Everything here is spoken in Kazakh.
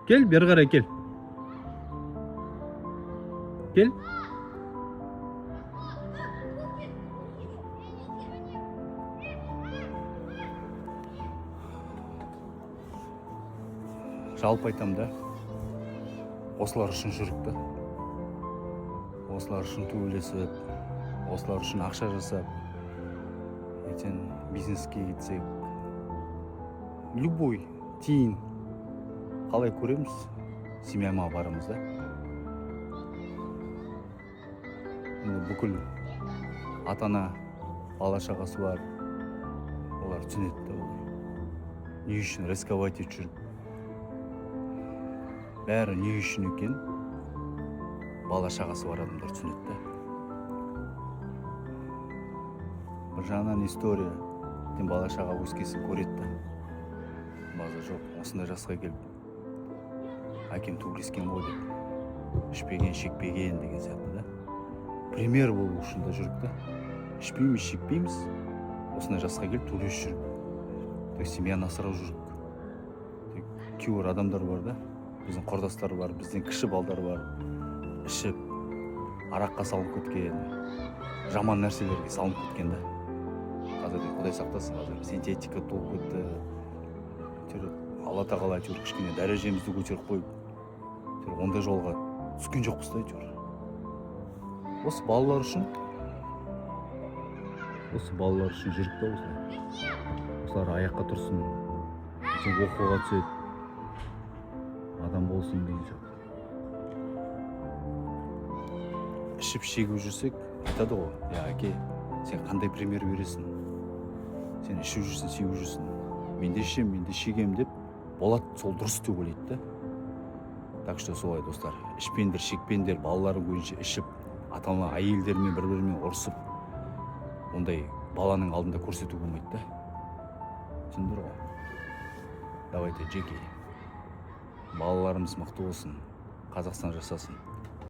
Кел, бері қарай кел. Кел. Жалпы айтам да, осылар үшін жүрік та. Осылар үшін төбелесіп, осылар үшін ақша жасап, ертең бизнеске кетсек, любой тиын қалай көреміз, семьяма барамыз да. Бүкіл ата-ана бала шағасы бар, олар түсінеді да. Не үшін рисковать етіп жүріп, бәрі не үшін екен, бала шағасы бар адамдар түсінеді да. Бір жағынан история, бала шаға өскесін көреді да. База жоқ, осындай жасқа келіп, әкем төбелескен ғой деп, ішпеген, шекпеген деген сияқты да. Пример болу үшін да жүрік та. Ішпейміз, шекпейміз, осындай жасқа келіп төбелесіп жүрік. Семьяны асырау жүрік. Кейбір адамдар бар да, біздің құрдастар бар, бізден кіші балдар бар, ішіп, араққа салынып кеткен, жаман нәрселерге салынып кеткен да. Қазір Құдай сақтасын, қазір синтетика толып кетті. Алла тағала әйтеуір кішкене дәрежемізді көтеріп қойып, ондай жолға түскен жоқпыз да әйтеуір. Осы балалар үшін жүрік та осылар. Осылар аяққа тұрсын, оқуға түседі, адам болсын деген сияқты. Ішіп шегіп жүрсек, айтады ғой, әке, сен қандай пример бересің? Сен ішіп жүрсің, сеуіп жүрсің. Мен де ішем, мен де шегем деп, болады, сол дұрыс деп ойлайды да. Так что солай достар, ішпендер, шекпендер, балаларын көзінше ішіп, ата-ана әйелдермен бір-бірімен ұрысып, ондай баланың алдында көрсету болмайды да. Түсіндір ғой. Давайте, Джеки, балаларымыз мықты болсын, Қазақстан жасасын.